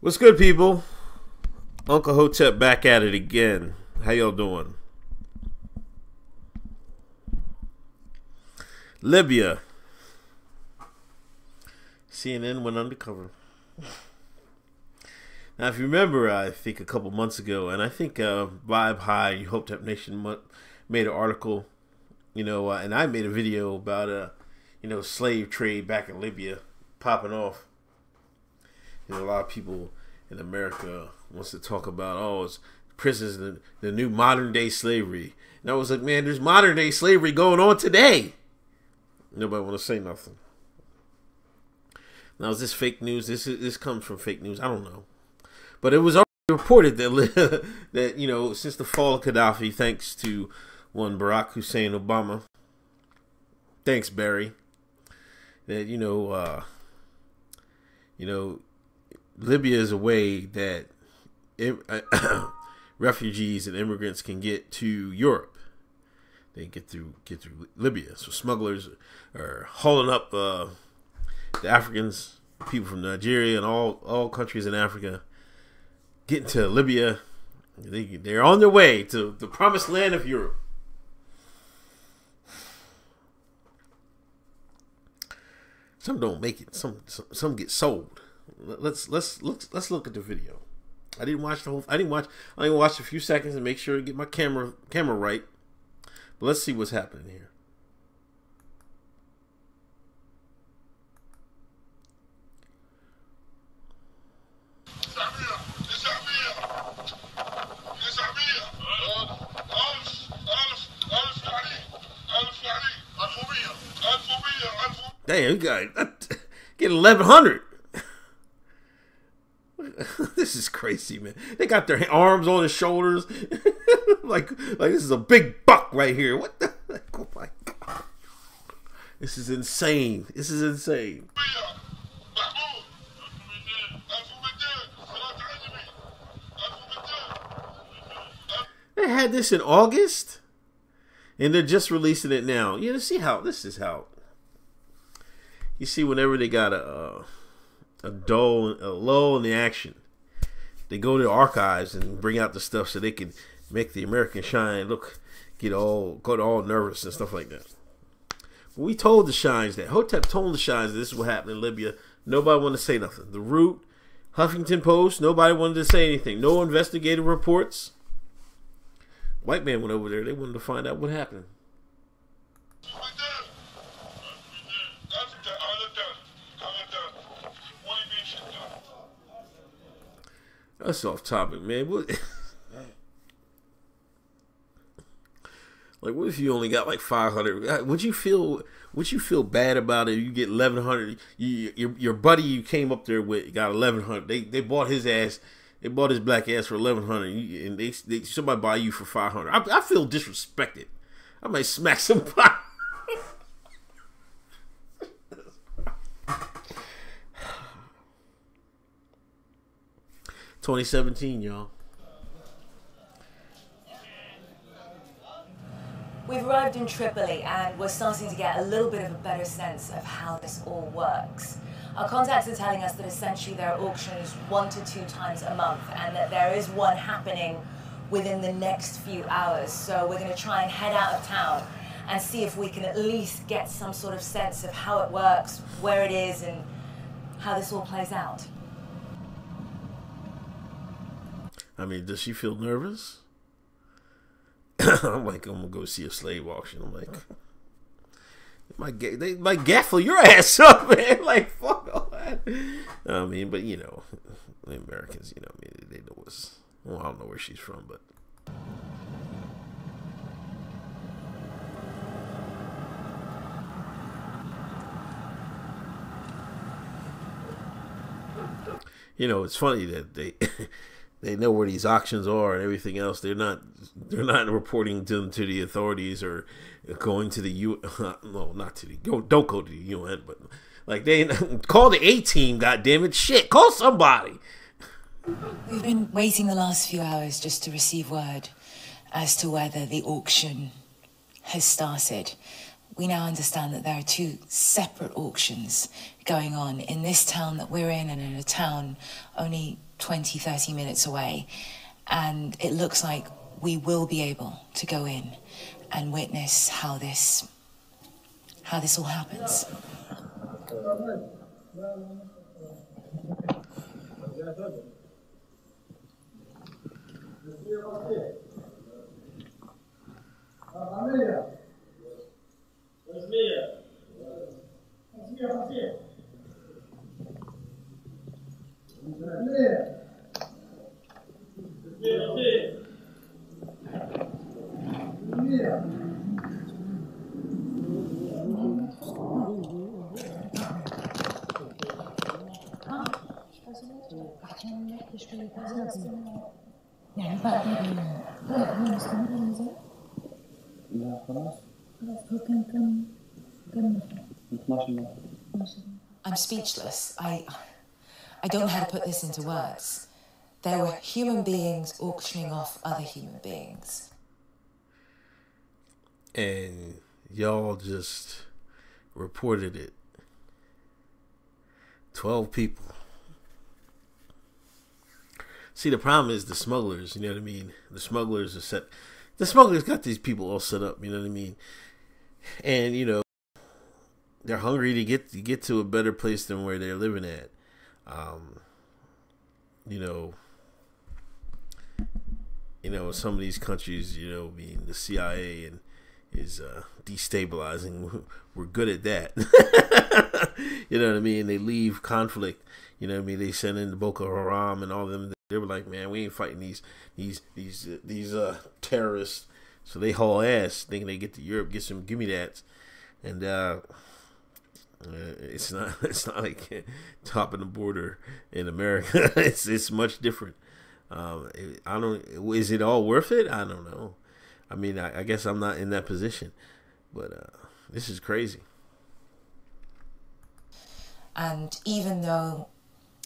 What's good, people? Uncle Hotep back at it again. How y'all doing? Libya. CNN went undercover. Now, if you remember, I think a couple months ago, and I think Vibe High, Hotep Nation made an article, and I made a video about, slave trade back in Libya popping off. A lot of people in America wants to talk about, it's prisons, the new modern day slavery. And I was like, man, there's modern day slavery going on today. Nobody want to say nothing. Now, is this fake news? This comes from fake news. I don't know. But it was already reported that, that since the fall of Gaddafi, thanks to one Barack Hussein Obama, thanks, Barry, that, Libya is a way that refugees and immigrants can get to Europe. They get through Libya. So smugglers are hauling up the Africans, people from Nigeria and all countries in Africa, getting to Libya. They're on their way to the promised land of Europe. Some don't make it. Some get sold. Let's look at the video. I didn't watch I only watched a few seconds and make sure to get my camera right. But let's see what's happening here. Damn, you got get 1,100. This is crazy, man. They got their arms on his shoulders, like this is a big buck right here. What the? Oh my god, this is insane. This is insane. They had this in August, and they're just releasing it now. See how this is how. You see, whenever they got a lull in the action, they go to the archives and bring out the stuff so they can make the American shine get all nervous and stuff like that. But we told the shines that Hotep told the shines that this is what happened in Libya. Nobody wanted to say nothing. The Root, Huffington Post, nobody wanted to say anything. No investigative reports. White man went over there. They wanted to find out what happened. That's off topic, man. What if you only got like 500? Would you feel bad about it? You get 1,100. Your buddy you came up there with got 1,100. They bought his ass. They bought his black ass for 1,100, and they somebody buy you for 500. I feel disrespected. I might smack somebody. 2017, y'all. We've arrived in Tripoli and we're starting to get a little bit of a better sense of how this all works. Our contacts are telling us that essentially there are auctions 1 to 2 times a month and that there is one happening within the next few hours. So we're going to try and head out of town and see if we can at least get some sort of sense of how it works, where it is, and how this all plays out. I mean, does she feel nervous? I'm gonna go see a slave auction. I'm like, they might gaffle your ass up, man. Like, fuck all that. I mean, but the Americans, they know what's. Well, I don't know where she's from, but. It's funny that they know where these auctions are and everything else. They're not reporting them to the authorities or going to the don't go to the UN, but they call the A-team. Goddammit, shit, call somebody. We've been waiting the last few hours just to receive word as to whether the auction has started. we now understand that there are two separate auctions going on in this town that we're in and in a town only 20, 30 minutes away. And it looks like we will be able to go in and witness how this all happens. I'm speechless. I don't know how to put this into words. There were human beings auctioning off other human beings. And y'all just reported it. 12 people. See, the problem is the smugglers, you know what I mean? The smugglers got these people all set up, you know what I mean? And, you know, they're hungry to get to a better place than where they're living at. You know, some of these countries, you know, being the CIA and is destabilizing. We're good at that. You know what I mean? They leave conflict. You know what I mean? They send in the Boko Haram and all of them. They were like, man, we ain't fighting these terrorists. So they haul ass, thinking they get to Europe, give me that, and it's not like topping the border in America. it's much different. Is it all worth it? I don't know. I mean, I guess I'm not in that position, but this is crazy. And even though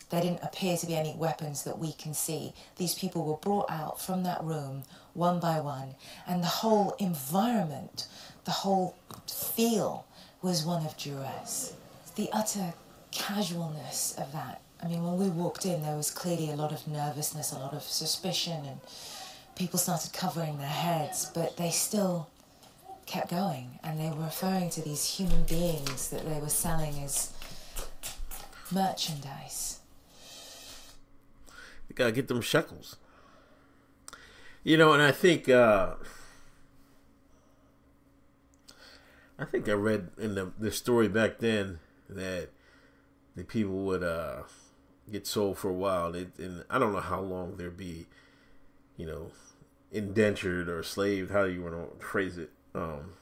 there didn't appear to be any weapons that we can see, these people were brought out from that room one by one, and the whole environment, the whole feel was one of duress. The utter casualness of that. I mean, when we walked in, there was clearly a lot of nervousness, a lot of suspicion, and people started covering their heads, but they still kept going, and they were referring to these human beings that they were selling as merchandise. You gotta get them shekels. You know, and I think I read in the story back then that the people would get sold for a while. And I don't know how long they'd be, you know, indentured or slaved, how you want to phrase it. Then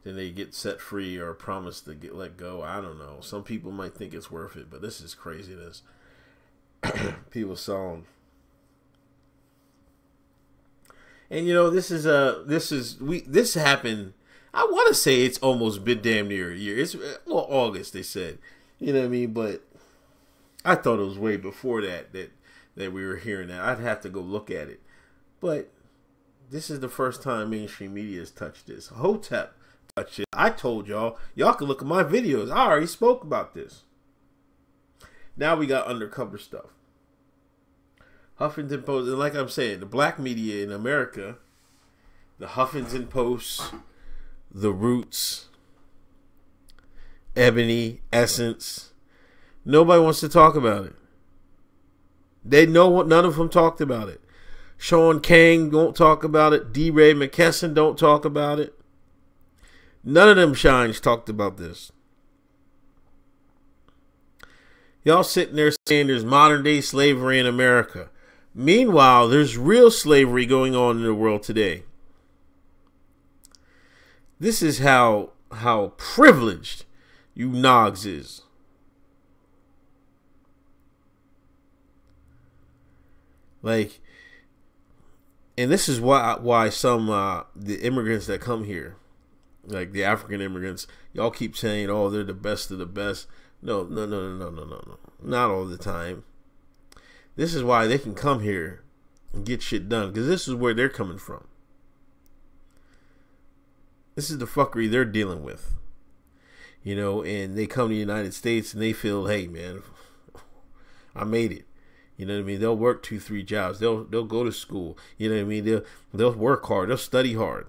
they get set free or promised to get let go. I don't know. Some people might think it's worth it, but this is craziness. People selling. And you know, this happened. I want to say it's almost been damn near a year. It's August, they said. You know what I mean? But I thought it was way before that we were hearing that. I'd have to go look at it. But this is the first time mainstream media has touched this. Hotep touched it. I told y'all can look at my videos. I already spoke about this. Now we got undercover stuff. Huffington Post, and like I'm saying, the black media in America, the Huffington Post, the Roots, Ebony, Essence, nobody wants to talk about it. They know none of them talked about it. Sean Kang won't talk about it. D. Ray McKesson don't talk about it. None of them shines talked about this. Y'all sitting there saying there's modern day slavery in America. Meanwhile, there's real slavery going on in the world today. This is how privileged you Nogs is. Like, and this is why some the immigrants that come here, like the African immigrants, y'all keep saying, oh, they're the best of the best. No. Not all the time. This is why they can come here and get shit done, because this is where they're coming from. This is the fuckery they're dealing with. You know, and they come to the United States and they feel, hey man, I made it. You know what I mean? They'll work 2-3 jobs. They'll go to school. You know what I mean? They'll work hard. They'll study hard.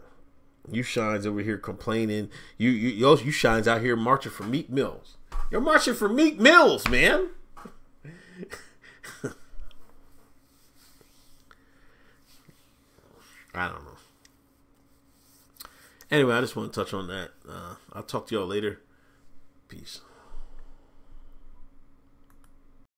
You shines over here complaining. You shines out here marching for Meek Mills. You're marching for Meek Mills, man. I don't know. Anyway, I just want to touch on that. I'll talk to y'all later. Peace.